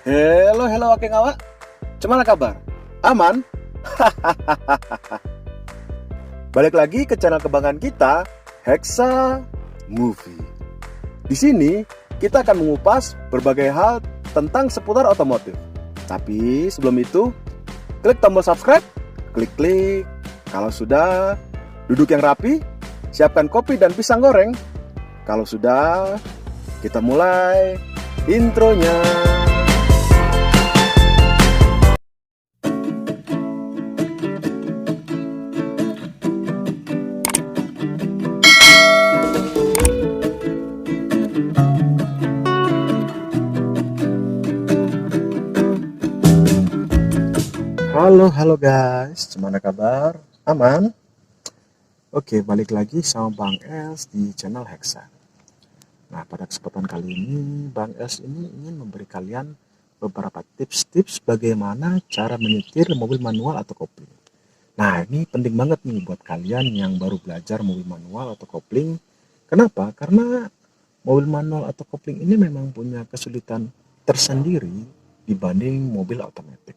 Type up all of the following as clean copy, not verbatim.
Halo, halo Ake Ngawa. Gimana kabar? Aman? Balik lagi ke channel kebanggaan kita, Hexa Movie. Di sini kita akan mengupas berbagai hal tentang seputar otomotif. Tapi sebelum itu, klik tombol subscribe, klik. Kalau sudah, duduk yang rapi, siapkan kopi dan pisang goreng. Kalau sudah, kita mulai intronya. Halo guys, gimana kabar? Aman? Oke, balik lagi sama Bang Els di channel Hexa. Nah, pada kesempatan kali ini, Bang Els ini ingin memberi kalian beberapa tips-tips bagaimana cara menyetir mobil manual atau kopling. Nah, ini penting banget nih buat kalian yang baru belajar mobil manual atau kopling. Kenapa? Karena mobil manual atau kopling ini memang punya kesulitan tersendiri dibanding mobil otomatis.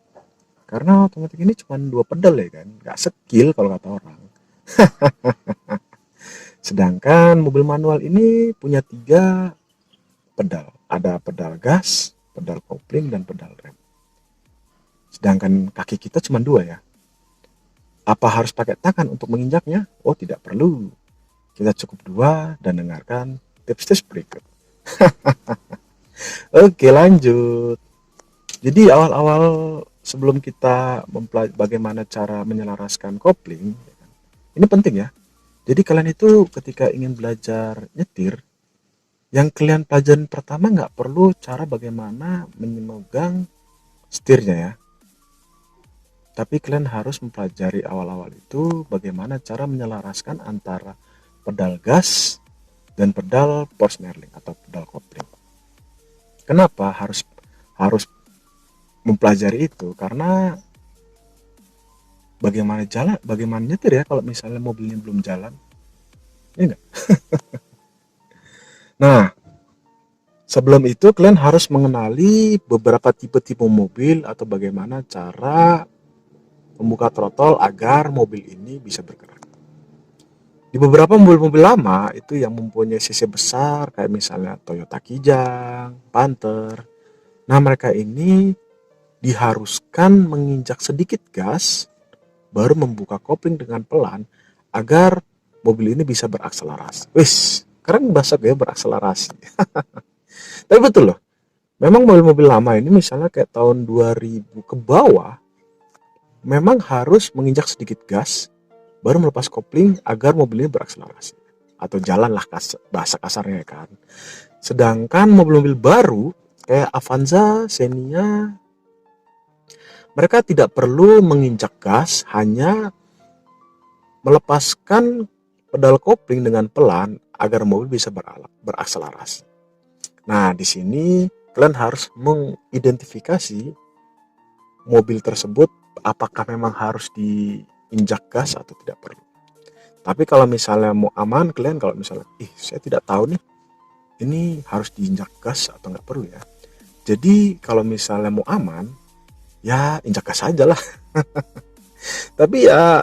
Karena otomatis ini cuma 2 pedal ya kan, nggak skill kalau kata orang. Sedangkan mobil manual ini punya 3 pedal. Ada pedal gas, pedal kopling, dan pedal rem. Sedangkan kaki kita cuma 2 ya. Apa harus pakai tangan untuk menginjaknya? Oh, tidak perlu. Kita cukup 2 dan dengarkan tips-tips berikut. Oke, lanjut. Jadi awal-awal sebelum kita bagaimana cara menyelaraskan kopling, ini penting ya. Jadi kalian itu ketika ingin belajar nyetir, yang kalian pelajarin pertama nggak perlu cara bagaimana memegang setirnya ya. Tapi kalian harus mempelajari awal-awal itu bagaimana cara menyelaraskan antara pedal gas dan pedal Forsnelling atau pedal kopling. Kenapa harus mempelajari itu? Karena bagaimana nyetir ya kalau misalnya mobilnya belum jalan, ya enggak? Nah, sebelum itu kalian harus mengenali beberapa tipe-tipe mobil atau bagaimana cara membuka throttle agar mobil ini bisa bergerak. Di beberapa mobil-mobil lama itu yang mempunyai cc besar kayak misalnya Toyota Kijang, Panther. Nah, mereka ini diharuskan menginjak sedikit gas baru membuka kopling dengan pelan agar mobil ini bisa berakselerasi. Wis, keren bahasa gue berakselerasi. Tapi betul loh, memang mobil-mobil lama ini misalnya kayak tahun 2000 ke bawah, memang harus menginjak sedikit gas baru melepas kopling agar mobil ini berakselerasi. Atau jalanlah bahasa kasarnya kan. Sedangkan mobil-mobil baru kayak Avanza, Xenia, mereka tidak perlu menginjak gas, hanya melepaskan pedal kopling dengan pelan agar mobil bisa berakselerasi. Nah, di sini kalian harus mengidentifikasi mobil tersebut apakah memang harus diinjak gas atau tidak perlu. Tapi kalau misalnya mau aman, kalian kalau misalnya, saya tidak tahu nih, ini harus diinjak gas atau nggak perlu ya. Jadi kalau misalnya mau aman, ya injak gas aja lah. Tapi ya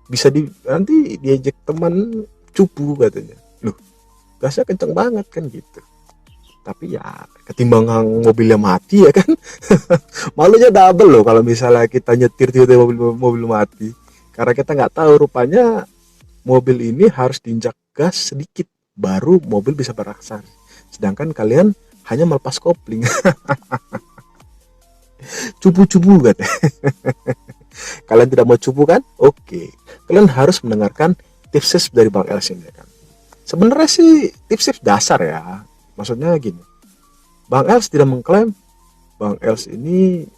bisa nanti diajak teman cupu katanya, loh gasnya kenceng banget kan gitu. Tapi ya ketimbang mobilnya mati ya kan. Malunya double loh kalau misalnya kita nyetir tiba-tiba mobil mati, karena kita nggak tahu rupanya mobil ini harus diinjak gas sedikit baru mobil bisa berakselerasi, sedangkan kalian hanya melepas kopling. Cupu-cupu katanya. Kalian tidak mau cupu kan? Oke. Kalian harus mendengarkan tips-tips dari Bang Els ini kan. Sebenarnya sih tips-tips dasar ya. Maksudnya gini. Bang Els tidak mengklaim Bang Els ini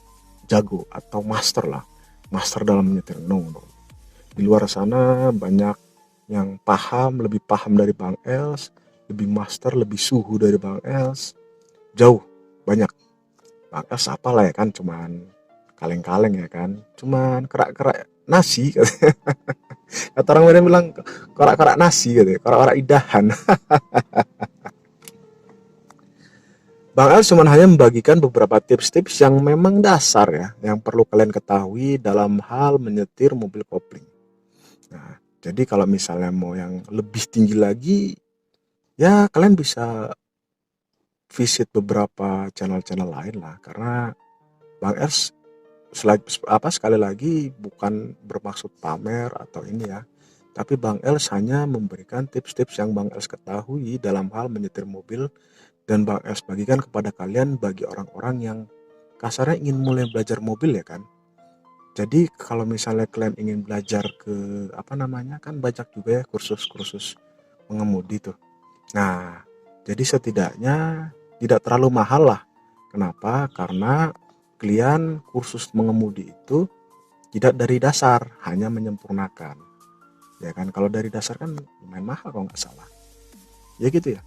jago atau master lah. Master dalam menyetir. No. Di luar sana banyak yang lebih paham dari Bang Els, lebih master, lebih suhu dari Bang Els. Jauh, banyak. Bang Els apalah ya kan, cuman kaleng-kaleng ya kan, cuman kerak-kerak nasi. Kata orang Medan bilang kerak-kerak nasi gitu, kerak-kerak idahan. Bang El cuma hanya membagikan beberapa tips-tips yang memang dasar ya, yang perlu kalian ketahui dalam hal menyetir mobil kopling. Nah, jadi kalau misalnya mau yang lebih tinggi lagi, ya kalian bisa visit beberapa channel-channel lain lah, karena Bang El sekali lagi bukan bermaksud pamer atau ini ya, tapi Bang Els hanya memberikan tips-tips yang Bang Els ketahui dalam hal menyetir mobil, dan Bang Els bagikan kepada kalian bagi orang-orang yang kasarnya ingin mulai belajar mobil ya kan. Jadi kalau misalnya kalian ingin belajar ke apa namanya, kan banyak juga ya kursus-kursus mengemudi tuh. Nah, jadi setidaknya tidak terlalu mahal lah. Kenapa? Karena kalian kursus mengemudi itu tidak dari dasar, hanya menyempurnakan. Ya kan, kalau dari dasar kan lumayan mahal kalau nggak salah. Ya gitu ya.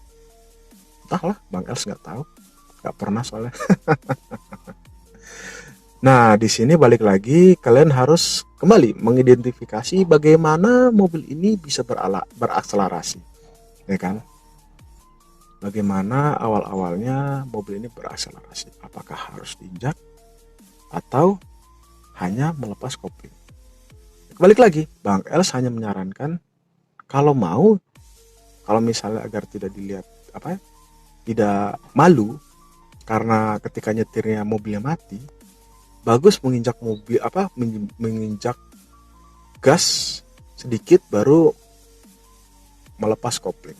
Entahlah, Bang Els nggak tahu, nggak pernah soalnya. Nah, di sini balik lagi kalian harus kembali mengidentifikasi bagaimana mobil ini bisa berakselerasi, ya kan? Bagaimana awal-awalnya mobil ini berakselerasi? Apakah harus diinjak atau hanya melepas kopling? Balik lagi, Bang Els hanya menyarankan kalau mau, kalau misalnya agar tidak dilihat apa ya, tidak malu karena ketika nyetirnya mobilnya mati, bagus menginjak menginjak gas sedikit baru melepas kopling.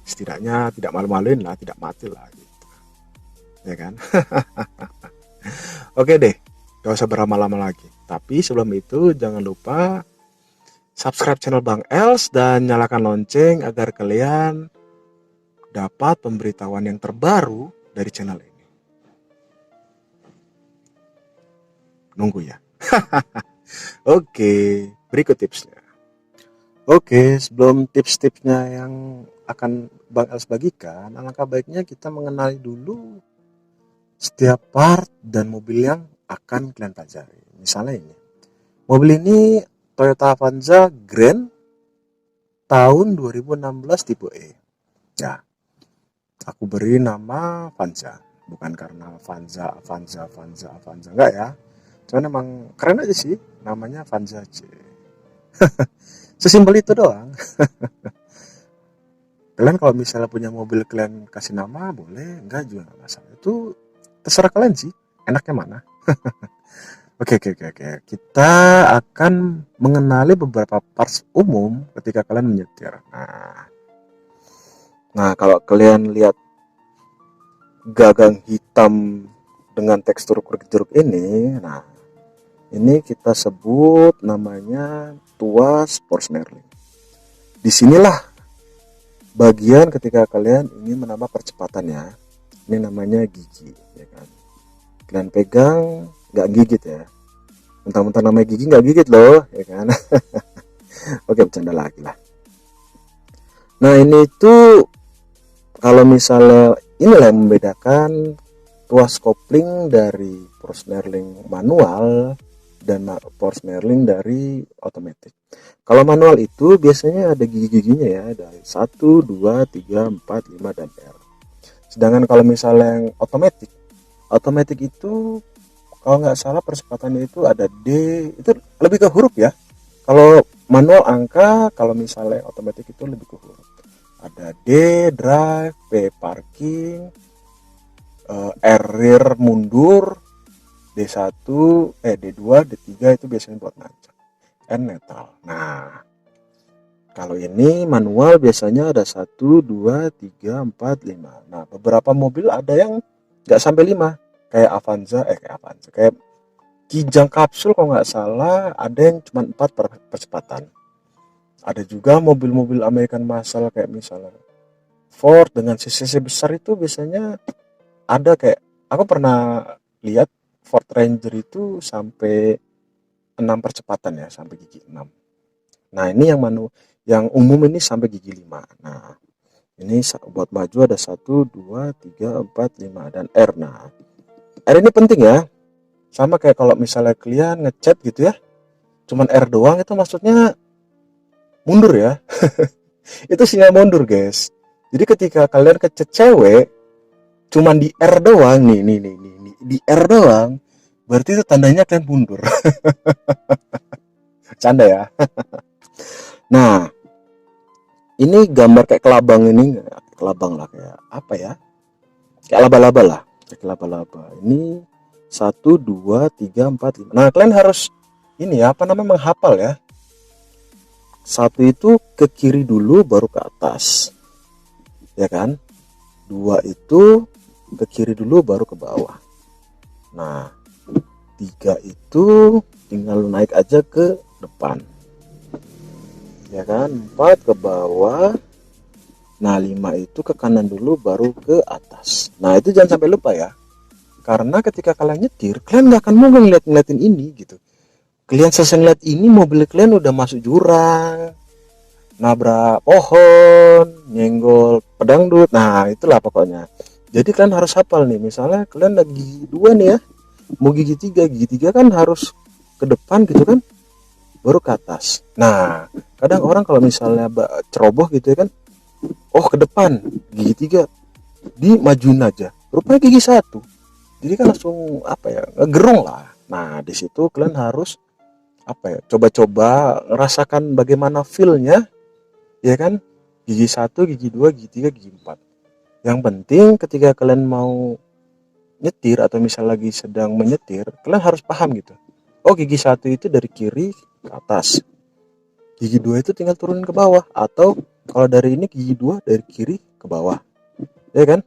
Setidaknya tidak malu-maluin lah, tidak mati lah gitu. Ya kan? Oke deh, gak usah berlama-lama lagi. Tapi sebelum itu jangan lupa subscribe channel Bang Els dan nyalakan lonceng agar kalian dapat pemberitahuan yang terbaru dari channel ini. Nunggu ya. Oke, berikut tipsnya. Oke, sebelum tips-tipsnya yang akan Bang Els bagikan, alangkah baiknya kita mengenali dulu setiap part dan mobil yang akan kalian pelajari. Misalnya ini, mobil ini Toyota Avanza Grand tahun 2016 tipe E. Ya, aku beri nama Avanza, bukan karena Avanza enggak ya. Cuman emang keren aja sih, namanya Avanza C. Sesimpel itu doang. Kalian kalau misalnya punya mobil kalian kasih nama boleh, enggak juga enggak masalah. Itu terserah kalian sih, enaknya mana. Oke. Kita akan mengenali beberapa parts umum ketika kalian menyetir. Nah, kalau kalian lihat gagang hitam dengan tekstur jeruk ini, nah ini kita sebut namanya tuas Forsnerling. Disinilah bagian ketika kalian ingin menambah percepatannya. Ini namanya gigi, ya kan? Kalian pegang, nggak gigit ya. Mentang-mentang namanya gigi nggak gigit loh, ya kan? Oke, bercanda lagi lah. Nah, ini tuh kalau misalnya inilah yang membedakan tuas kopling dari Forsnerling manual dan Forsnerling dari otomatis. Kalau manual itu biasanya ada gigi-giginya ya, ada 1, 2, 3, 4, 5 dan R. Sedangkan kalau misalnya yang otomatis itu kalau nggak salah percepatannya itu ada D, itu lebih ke huruf ya. Kalau manual angka, kalau misalnya otomatis itu lebih ke huruf. Ada D drive, P parking, R rear mundur, D1, D2, D3 itu biasanya buat nancap. N netral. Nah, kalau ini manual biasanya ada 1, 2, 3, 4, 5. Nah, beberapa mobil ada yang nggak sampai 5. Kayak Avanza, kayak Kijang Kapsul kalau nggak salah ada yang cuma 4 percepatan. Ada juga mobil-mobil American Muscle kayak misalnya Ford dengan cc besar itu biasanya ada kayak, aku pernah lihat Ford Ranger itu sampai 6 percepatan ya, sampai gigi 6. Nah, ini yang umum ini sampai gigi 5. Nah, ini buat maju ada 1, 2, 3, 4, 5 dan R. Nah, R ini penting ya. Sama kayak kalau misalnya kalian ngechat gitu ya, cuman R doang itu maksudnya mundur ya. Itu sinyal mundur guys. Jadi ketika kalian ngechat cewek, cuman di R doang nih, di R doang, berarti itu tandanya kalian mundur. Canda ya. Nah, ini gambar kayak kelabang ini, kelabang lah, kayak apa ya? Kayak laba-laba lah, kayak laba-laba. Ini 1 2 3 4 5. Nah, kalian harus ini ya, apa namanya, menghafal ya. Satu itu ke kiri dulu baru ke atas, ya kan? Dua itu ke kiri dulu baru ke bawah. Nah, tiga itu tinggal naik aja ke depan, ya kan? Empat ke bawah. Nah, lima itu ke kanan dulu baru ke atas. Nah, itu jangan sampai lupa ya. Karena ketika kalian nyetir, kalian nggak akan mau ngeliatin ini gitu. Kalian selesai ngeliat ini, mobil kalian udah masuk jurang, nabrak pohon, nyenggol pedangdut. Nah, itulah pokoknya. Jadi kalian harus hafal nih. Misalnya kalian lagi gigi dua nih ya, mau gigi tiga kan harus ke depan gitu kan, baru ke atas. Nah, kadang orang kalau misalnya ceroboh gitu ya kan, oh ke depan gigi tiga, dimajuin aja. Rupanya gigi satu. Jadi kan langsung apa ya, ngegerung lah. Nah, di situ kalian harus apa ya, coba-coba rasakan bagaimana feel-nya, ya kan, gigi satu, gigi dua, gigi tiga, gigi empat. Yang penting ketika kalian mau nyetir atau misal lagi sedang menyetir, kalian harus paham gitu. Oh, gigi satu itu dari kiri ke atas, gigi dua itu tinggal turunin ke bawah, atau kalau dari ini gigi dua dari kiri ke bawah, ya kan.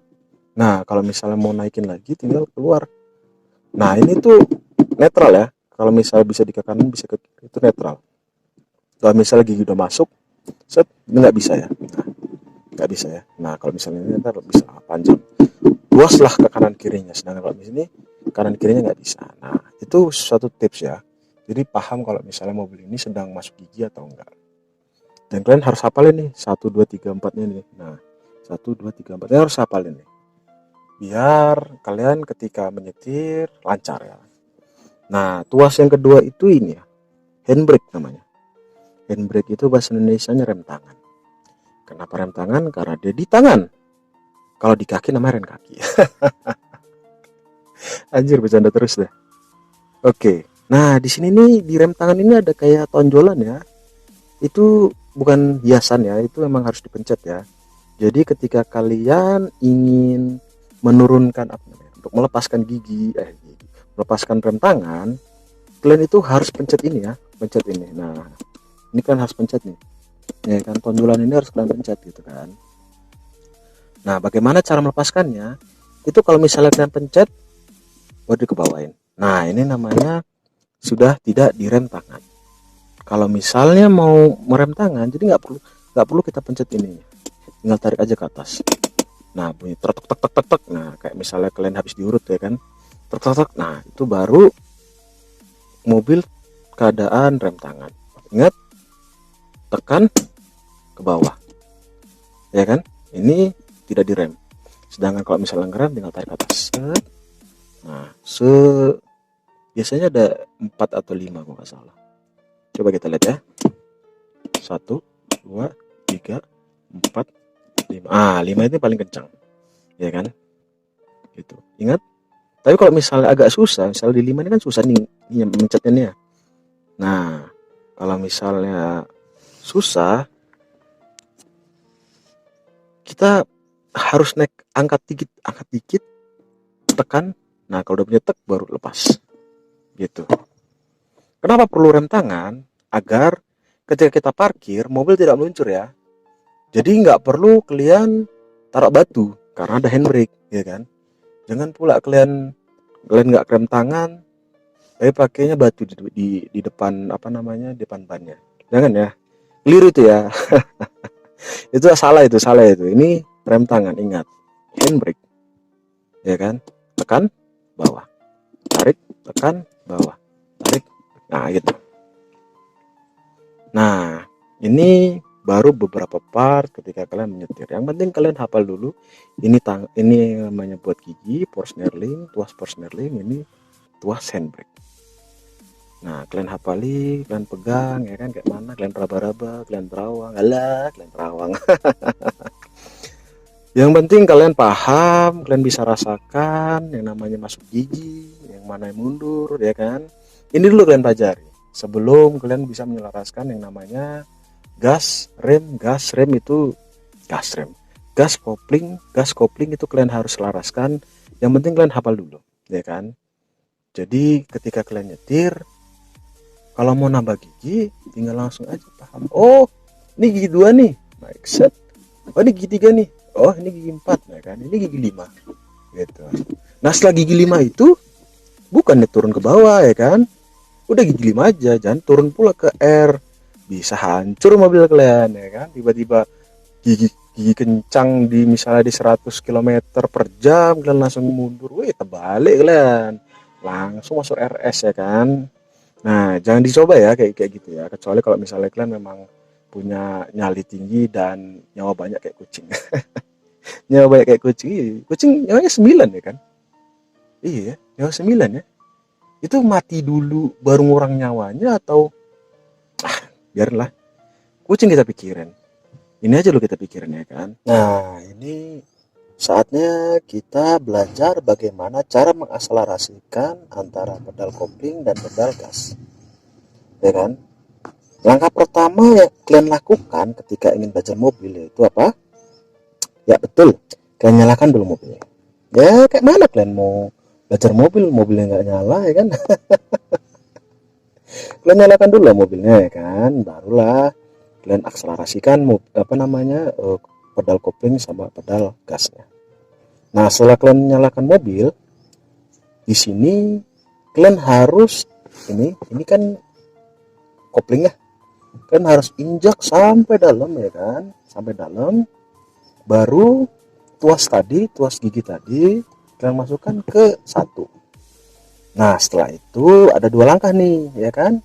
Nah, kalau misalnya mau naikin lagi tinggal keluar. Nah, ini tuh netral ya. Kalau misalnya bisa di ke kanan, bisa ke kiri, itu netral. Kalau misalnya gigi udah masuk, set, ini nggak bisa ya. Nah, nggak bisa ya. Nah, kalau misalnya ini ntar bisa panjang, luaslah ke kanan kirinya. Sedangkan kalau di sini kanan kirinya nggak bisa. Nah, itu suatu tips ya. Jadi paham kalau misalnya mobil ini sedang masuk gigi atau enggak. Dan kalian harus hafalin nih 1 2 3 4 nih. Nah, 1 2 3 4 ini harus hafalin nih. Biar kalian ketika menyetir lancar ya. Nah, tuas yang kedua itu ini ya, handbrake namanya. Handbrake itu bahasa Indonesianya rem tangan. Kenapa rem tangan? Karena dia di tangan. Kalau di kaki namanya rem kaki. Anjir, bercanda terus deh. Oke. Nah, di sini nih di rem tangan ini ada kayak tonjolan ya. Itu bukan hiasan ya, itu memang harus dipencet ya. Jadi ketika kalian ingin menurunkan apa namanya, untuk melepaskan melepaskan rem tangan, kalian itu harus pencet ini ya, pencet ini. Nah, ini kan harus pencet nih, ya kan, tonjolan ini harus kalian pencet gitu kan. Nah, bagaimana cara melepaskannya? Itu kalau misalnya kalian pencet baru dikebawain. Nah, ini namanya sudah tidak direm tangan. Kalau misalnya mau merem tangan, jadi nggak perlu kita pencet ini, tinggal tarik aja ke atas. Nah, bunyi tek tek tek tek tek. Nah, kayak misalnya kalian habis diurut ya kan, tek tek tek. Nah, itu baru mobil keadaan rem tangan. Ingat, tekan ke bawah, ya kan, ini tidak direm. Sedangkan kalau misalnya ngerem tinggal tarik ke atas. Nah, biasanya ada 4 atau 5 kalau nggak salah. Coba kita lihat ya. 1 2 3 4 5. 5 itu paling kencang, ya kan, gitu. Ingat. Tapi kalau misalnya agak susah, misalnya di 5 ini kan susah nih mencetnya nih ya. Nah, kalau misalnya susah, kita harus naik, angkat dikit, tekan. Nah, kalau udah punya tek baru lepas, gitu. Kenapa perlu rem tangan? Agar ketika kita parkir, mobil tidak meluncur ya. Jadi nggak perlu kalian taruh batu karena ada handbrake, ya kan. Jangan pula kalian nggak rem tangan, tapi pakainya batu di depan apa namanya, depan bannya. Jangan ya, keliru itu ya. Itu salah itu. Ini rem tangan, ingat, handbrake, ya kan. Tekan bawah, tarik, tekan bawah, tarik. Nah, gitu. Nah, ini baru beberapa part ketika kalian menyetir. Yang penting kalian hafal dulu. Ini namanya buat gigi, Forsnerling, tuas Forsnerling, ini tuas handbrake. Nah, kalian hafali, kalian pegang, ya kan, kayak mana, kalian raba-raba, kalian terawang, kalian terawang. Yang penting kalian paham, kalian bisa rasakan yang namanya masuk gigi, yang mana yang mundur, ya kan. Ini dulu kalian pelajari sebelum kalian bisa menyelaraskan yang namanya gas rem itu gas rem, gas kopling itu kalian harus selaraskan. Yang penting kalian hafal dulu, ya kan. Jadi ketika kalian nyetir, kalau mau nambah gigi, tinggal langsung aja paham. Oh, ini gigi 2 nih, baik set. Oh, ini gigi 3 nih. Oh, ini gigi 4, ya kan. Ini gigi 5, gitu. Nah, setelah gigi 5 itu, bukannya turun ke bawah, ya kan. Udah gigi 5 aja, jangan turun pula ke R. Bisa hancur mobil kalian, ya kan. Tiba-tiba gigi kencang di misalnya di 100 km per jam, kalian langsung mundur. Wih, terbalik kalian. Langsung masuk RS, ya kan. Nah, jangan dicoba ya kayak kayak gitu ya. Kecuali kalau misalnya kalian memang punya nyali tinggi dan nyawa banyak kayak kucing. Nyawa banyak kayak kucing. Iya. Kucing nyawanya 9 ya kan? Iya, nyawa 9 ya. Itu mati dulu baru ngurang nyawanya atau biarlah. Kucing kita pikirin. Ini aja lo kita pikirin ya kan. Nah, ini saatnya kita belajar bagaimana cara mengakselerasikan antara pedal kopling dan pedal gas. Ya kan? Langkah pertama yang kalian lakukan ketika ingin belajar mobil yaitu apa? Ya betul, kalian nyalakan dulu mobilnya. Ya kayak mana kalian mau belajar mobil, mobilnya nggak nyala ya kan? Kalian nyalakan dulu mobilnya ya kan, barulah kalian akselerasikan pedal kopling sama pedal gasnya. Nah setelah kalian nyalakan mobil, di sini kalian harus ini kan koplingnya, kalian harus injak sampai dalam ya kan, sampai dalam. Baru tuas gigi tadi kalian masukkan ke satu. Nah setelah itu ada 2 langkah nih ya kan.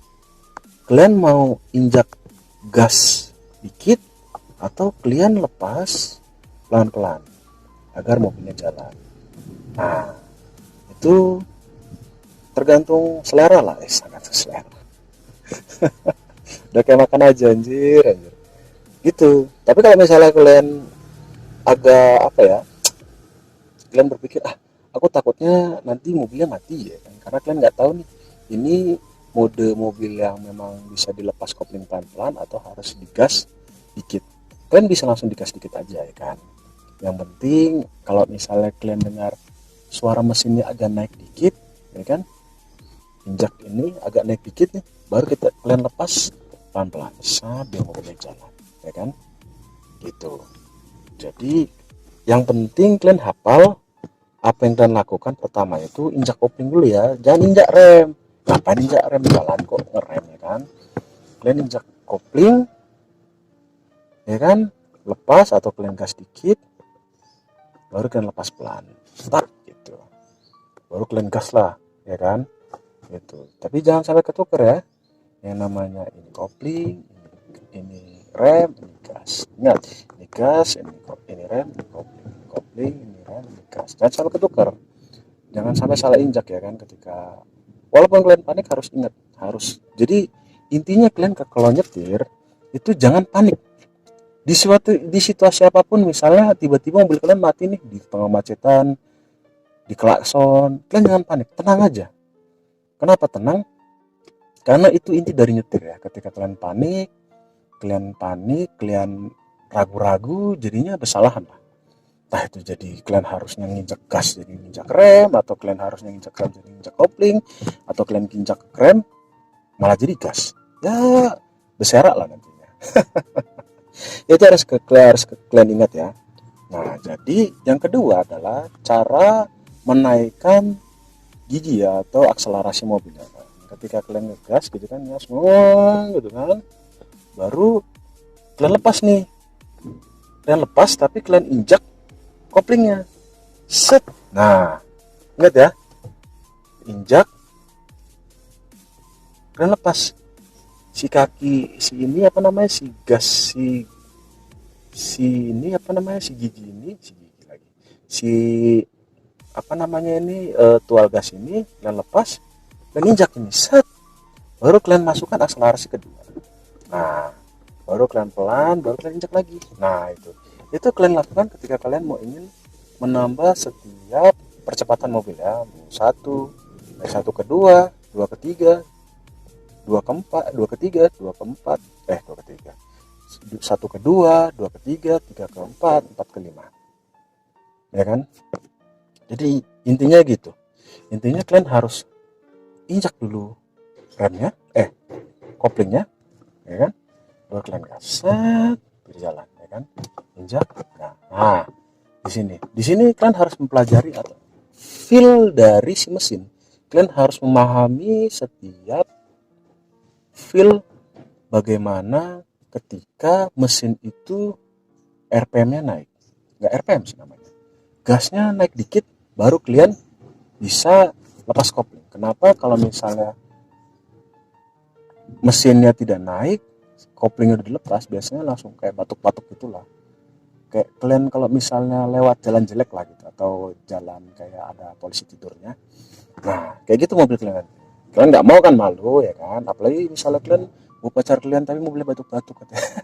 Kalian mau injak gas dikit atau kalian lepas pelan-pelan agar mobilnya jalan. Nah itu tergantung selera lah, sangat selera. Udah kayak makan aja anjir gitu. Tapi kalau misalnya kalian agak apa ya, kalian berpikir aku takutnya nanti mobilnya mati ya kan, karena kalian nggak tahu nih ini mode mobil yang memang bisa dilepas kopling pelan-pelan atau harus digas dikit. Kalian bisa langsung digas dikit aja ya kan. Yang penting kalau misalnya kalian dengar suara mesinnya agak naik dikit ya kan, injak ini agak naik dikit nih, baru kalian lepas pelan-pelan sambil mobilnya jalan ya kan gitu. Jadi yang penting kalian hafal apa yang kalian lakukan. Pertama itu injak kopling dulu ya, jangan injak rem. Ngapain injak rem, jalan kok ngerem ya kan. Kalian injak kopling ya kan, lepas atau kalian gas dikit, baru kalian lepas pelan, start gitu, baru kalian gas lah ya kan gitu. Tapi jangan sampai ketuker ya, yang namanya ini kopling, ini rem, ini gas. Ingat, ini gas, ini rem, ini kopling, ini rem, ini gas. Jangan sampai ketukar, jangan sampai salah injak ya kan. Ketika walaupun kalian panik harus ingat, harus. Jadi intinya kalian kalau nyetir itu jangan panik di situasi apapun. Misalnya tiba-tiba mobil kalian mati nih di tengah macetan, di klakson, kalian jangan panik, tenang aja. Kenapa tenang? Karena itu inti dari nyetir ya. Ketika kalian panik, kalian ragu-ragu, jadinya kesalahan lah. Entah itu jadi kalian harusnya nginjak gas jadi nginjak rem, atau kalian harusnya nginjak rem jadi nginjak kopling, atau kalian nginjak rem malah jadi gas. Ya berserak lah nantinya. Itu harus kalian ingat ya. Nah jadi yang kedua adalah cara menaikkan gigi ya, atau akselerasi mobilnya. Ketika kalian ngegas gitu kan, ya semua gitu kan, baru kalian lepas nih, kalian lepas tapi kalian injak koplingnya, set. Nah ingat ya, injak, kalian lepas si kaki, si ini apa namanya, si gas, si ini apa namanya, si gigi lagi, si apa namanya ini, tual gas ini kalian lepas dan injak ini, set. Baru kalian masukkan akselerasi kedua. Nah baru kalian pelan, baru kalian injak lagi. Nah itu Itu kalian lakukan ketika kalian mau ingin menambah setiap percepatan mobil ya, satu, satu ke dua, dua ke tiga, dua ke empat, dua ke tiga, dua ke empat, dua ke tiga, satu ke dua, dua ke tiga ke empat ke lima, ya kan? Jadi intinya gitu. Intinya kalian harus injak dulu remnya, koplingnya, ya kan? Baru kalian gas, set, berjalan, ya kan? Injak. Nah, di sini kalian harus mempelajari atau feel dari si mesin. Kalian harus memahami setiap feel bagaimana ketika mesin itu RPM-nya naik. Nggak RPM sih namanya. Gasnya naik dikit, baru kalian bisa lepas kopling. Kenapa? Kalau misalnya mesinnya tidak naik, koplingnya udah dilepas, biasanya langsung kayak batuk-batuk gitulah. Kayak kalian kalau misalnya lewat jalan jelek lah gitu, atau jalan kayak ada polisi tidurnya, nah kayak gitu mobil kalian. Kalian nggak mau kan, malu ya kan, apalagi misalnya kalian mau pacar kalian tapi mobilnya batuk-batuk katanya.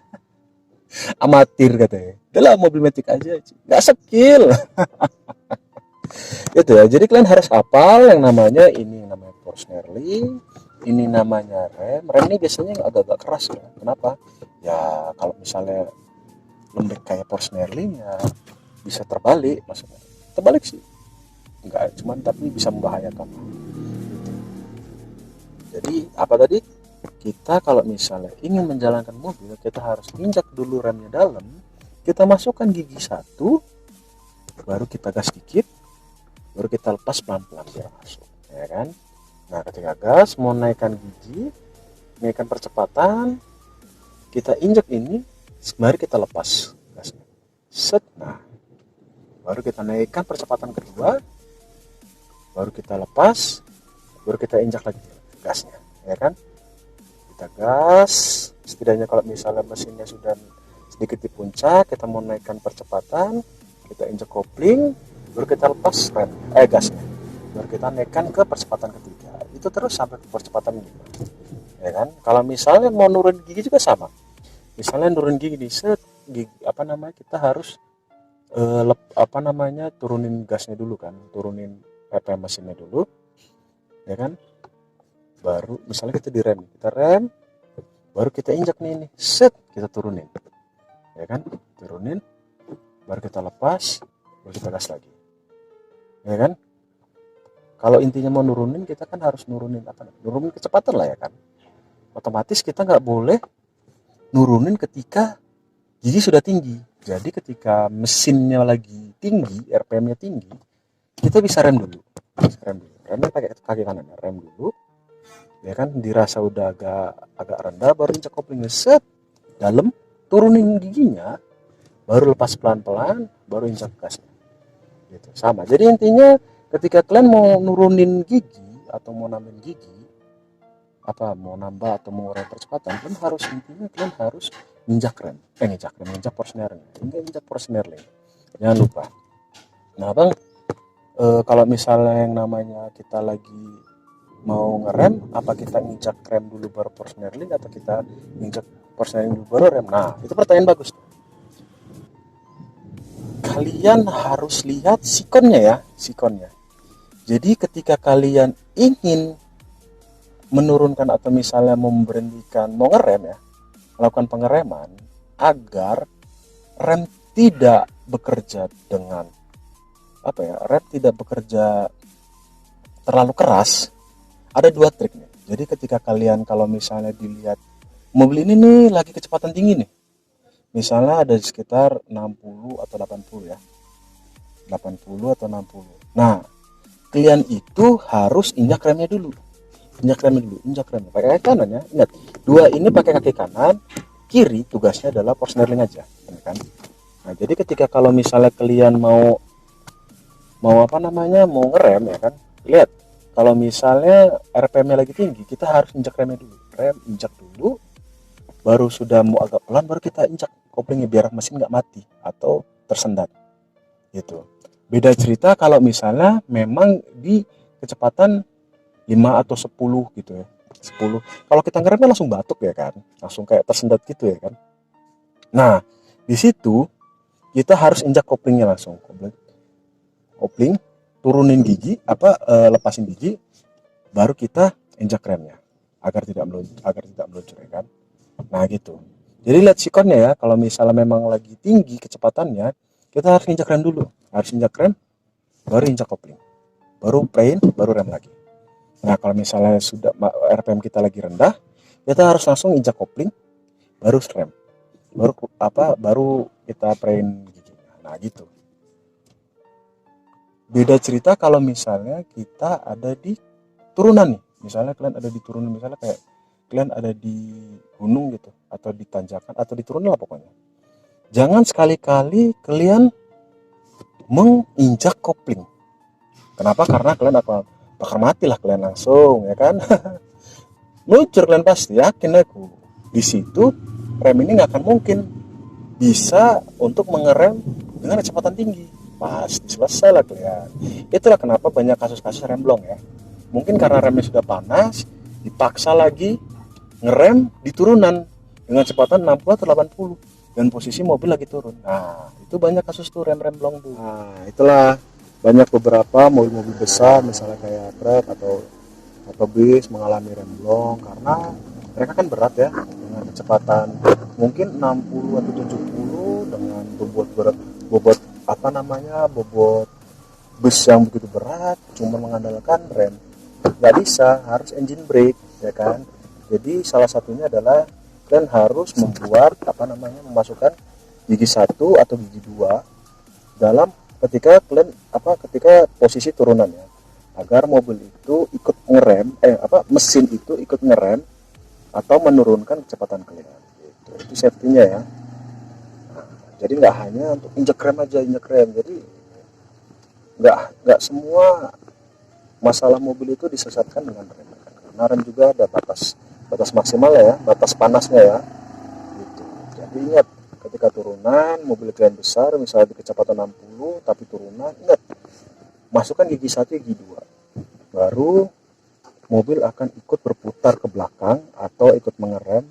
Amatir katanya, udahlah mobil metik aja, nggak skill. Itu ya, jadi kalian harus hafal yang namanya force knurling, ini namanya rem ini biasanya agak-agak keras ya. Kenapa? Ya kalau misalnya lembek kayak force knurling ya bisa terbalik, maksudnya terbalik sih enggak, cuman tapi bisa membahayakan. Jadi apa tadi, kita kalau misalnya ingin menjalankan mobil, kita harus injak dulu remnya dalam, kita masukkan gigi satu, baru kita gas dikit, baru kita lepas pelan-pelan biar masuk, ya kan? Nah ketika gas mau naikkan gigi, naikkan percepatan, kita injak ini, mari kita lepas gasnya, set. Nah baru kita naikkan percepatan kedua, baru kita lepas, baru kita injak lagi gasnya, ya kan? Kita gas, setidaknya kalau misalnya mesinnya sudah sedikit di puncak, kita mau naikkan percepatan, kita injak kopling, baru kita lepas rem, gasnya, baru kita naikkan ke percepatan ketiga. Itu terus sampai ke percepatan 5, ya kan? Kalau misalnya mau nurun gigi juga sama, misalnya nurun gigi di set gigi, kita harus turunin gasnya dulu kan, turunin RPM mesinnya dulu, ya kan? Baru misalnya kita rem, baru kita injak nih, set, kita turunin, ya kan? Turunin, baru kita lepas, baru kita gas lagi, ya kan? Kalau intinya mau nurunin, kita kan harus nurunin kecepatan lah, ya kan? Otomatis kita nggak boleh nurunin ketika gigi sudah tinggi. Jadi ketika mesinnya lagi tinggi, RPM-nya tinggi, kita bisa rem dulu. Remnya pakai kaki kanan, rem dulu, ya kan? Dirasa udah agak rendah, baru injak koplingnya, set, dalam, turunin giginya, baru lepas pelan-pelan, baru injak gasnya. Gitu, sama. Jadi intinya ketika kalian mau nurunin gigi atau mau nambahin gigi, mau nambah atau mau rem percepatan, kalian harus injak force knurling, injak force knurling. Jangan lupa. Nah bang, kalau misalnya yang namanya kita lagi mau ngerem, apa kita injak rem dulu baru force knurling, atau kita injak force knurling dulu baru rem? Nah itu pertanyaan bagus. Kalian harus lihat sikonnya. Jadi ketika kalian ingin menurunkan atau misalnya memberhentikan, mau ngerem ya, melakukan pengereman agar rem tidak bekerja dengan rem tidak bekerja terlalu keras, ada 2 trik nih. Jadi ketika kalian kalau misalnya dilihat mobil ini nih lagi kecepatan tinggi nih, misalnya ada di sekitar 60 atau 80 ya, 80 atau 60. Nah kalian itu harus injak remnya dulu, injak remnya pakai kaki kanan ya. Ingat, 2 ini pakai kaki kanan, kiri tugasnya adalah force knurling aja, ya kan? Nah jadi ketika kalau misalnya kalian mau ngerem, ya kan, lihat kalau misalnya RPM-nya lagi tinggi, kita harus injak remnya dulu, injak dulu, baru sudah mau agak pelan, baru kita injak koplingnya biar mesin nggak mati atau tersendat gitu. Beda cerita kalau misalnya memang di kecepatan 5 atau 10 gitu ya, 10. Kalau kita ngeremnya langsung batuk, ya kan, langsung kayak tersendat gitu, ya kan. Nah di situ kita harus injak koplingnya langsung. Kopling, turunin gigi, lepasin gigi, baru kita injak remnya agar tidak meluncur ya kan. Nah gitu. Jadi lihat sikonnya ya, kalau misalnya memang lagi tinggi kecepatannya, kita harus injak rem dulu. Harus injak rem, baru injak kopling. Baru plain, baru rem lagi. Nah kalau misalnya sudah RPM kita lagi rendah, kita harus langsung injak kopling, baru rem. Baru kita plain giginya. Nah gitu. Beda cerita kalau misalnya kita ada di turunan nih. Misalnya kalian ada di turunan, misalnya kayak kalian ada di gunung gitu, atau di tanjakan, atau di turunan lah pokoknya. Jangan sekali-kali kalian menginjak kopling. Kenapa? Karena kalian bakal mati lah kalian langsung, ya kan? Meluncur kalian pasti, yakin aku. Di situ rem ini nggak akan mungkin bisa untuk mengerem dengan kecepatan tinggi. Pasti selesai lah kalian. Itulah kenapa banyak kasus-kasus remblong ya. Mungkin karena remnya sudah panas, dipaksa lagi ngerem di turunan dengan kecepatan 60 atau 80 dan posisi mobil lagi turun. Nah, itu banyak kasus tuh remblong tuh. Nah, itulah banyak beberapa mobil-mobil besar misalnya kayak truk atau bis mengalami remblong karena mereka kan berat ya, dengan kecepatan mungkin 60 atau 70 dengan bobot bobot bus yang begitu berat, cuma mengandalkan rem, nggak bisa, harus engine brake ya kan. Jadi salah satunya adalah kalian harus memasukkan gigi 1 atau gigi 2 dalam ketika posisi turunan ya, agar mobil itu ikut ngerem mesin itu ikut ngerem atau menurunkan kecepatan kalian gitu. Itu safety-nya ya. Jadi nggak hanya untuk injek rem aja, jadi nggak semua masalah mobil itu diselesaikan dengan rem, karena rem juga ada batas maksimal ya, batas panasnya ya gitu. Jadi ingat, ketika turunan mobil kalian besar misalnya di kecepatan 60 tapi turunan, ingat masukkan gigi 1 gigi 2, baru mobil akan ikut berputar ke belakang atau ikut mengerem,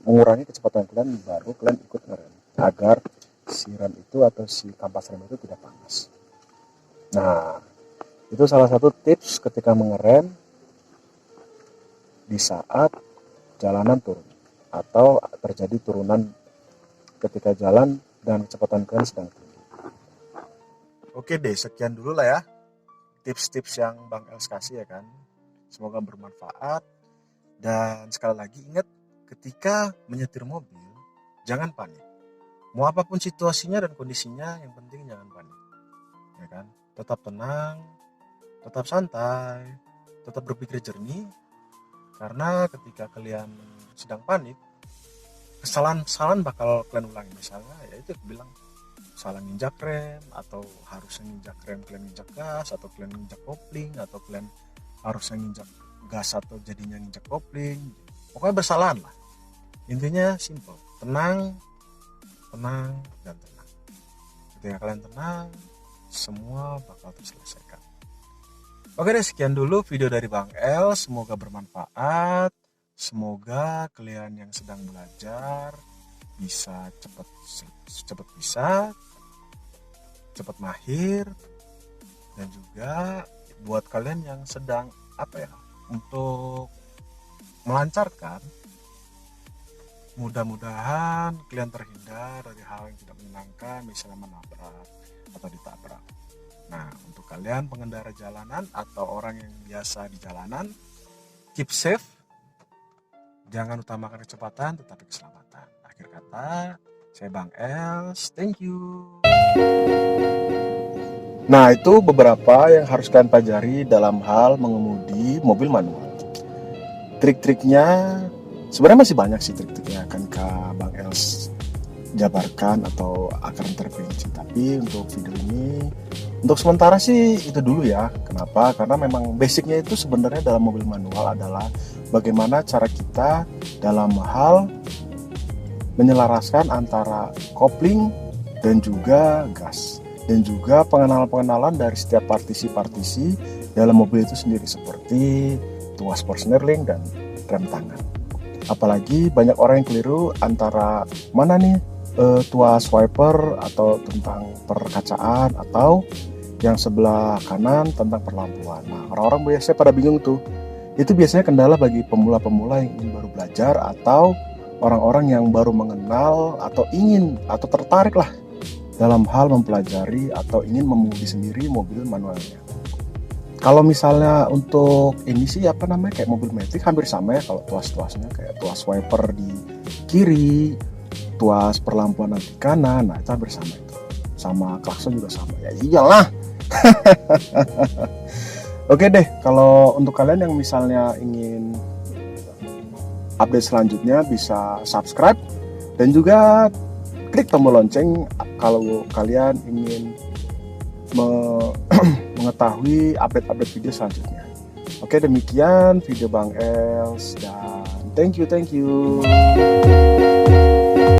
mengurangi kecepatan kalian, baru kalian ikut ngerem agar si rem itu atau si kampas rem itu tidak panas. Nah, itu salah satu tips ketika mengerem di saat jalanan turun atau terjadi turunan ketika jalan dan kecepatan kalian sedang tinggi. Oke deh, sekian dulu lah ya tips-tips yang Bang Els kasih ya kan. Semoga bermanfaat. Dan sekali lagi ingat, ketika menyetir mobil jangan panik. Mau apapun situasinya dan kondisinya, yang penting jangan panik. Ya kan? Tetap tenang, tetap santai, tetap berpikir jernih. Karena ketika kalian sedang panik, kesalahan bakal kalian ulangi. Misalnya ya itu bilang salah nginjak rem, atau harusnya nginjak rem kalian nginjak gas, atau kalian nginjak kopling, atau kalian harusnya nginjak gas atau jadinya nginjak kopling. Pokoknya bersalahan lah. Intinya simple, tenang dan tenang. Ketika kalian tenang, semua bakal terselesaikan. Oke deh, sekian dulu video dari Bang El. Semoga bermanfaat. Semoga kalian yang sedang belajar bisa cepat mahir, dan juga buat kalian yang sedang untuk melancarkan, mudah-mudahan kalian terhindar dari hal yang tidak menyenangkan, misalnya menabrak atau ditabrak. Nah, untuk kalian pengendara jalanan atau orang yang biasa di jalanan, keep safe, jangan utamakan kecepatan tetapi keselamatan. Akhir kata, saya Bang Els, thank you. Nah, itu beberapa yang harus kalian pelajari dalam hal mengemudi mobil manual. Trik-triknya sebenarnya masih banyak sih, trik-triknya akan Bang Els jabarkan atau akan terperinci, tapi untuk video ini untuk sementara sih itu dulu ya. Kenapa? Karena memang basicnya itu sebenarnya dalam mobil manual adalah bagaimana cara kita dalam hal menyelaraskan antara kopling dan juga gas, dan juga pengenalan dari setiap partisi-partisi dalam mobil itu sendiri, seperti tuas snirling dan rem tangan. Apalagi banyak orang yang keliru antara mana nih tuas wiper atau tentang perkacaan, atau yang sebelah kanan tentang perlampuan. Nah, orang-orang biasanya pada bingung tuh. Itu biasanya kendala bagi pemula-pemula yang ingin baru belajar, atau orang-orang yang baru mengenal atau ingin atau tertarik lah dalam hal mempelajari atau ingin mengemudi sendiri mobil manualnya. Kalau misalnya untuk ini sih kayak mobil matic hampir sama ya, kalau tuas-tuasnya kayak tuas wiper di kiri, tuas perlampuan di kanan, nah itu hampir sama itu. Sama klakson juga sama. Ya iyalah. Oke deh, kalau untuk kalian yang misalnya ingin update selanjutnya bisa subscribe dan juga klik tombol lonceng kalau kalian ingin mengetahui update-update video selanjutnya. Oke, demikian video Bang Els, dan thank you.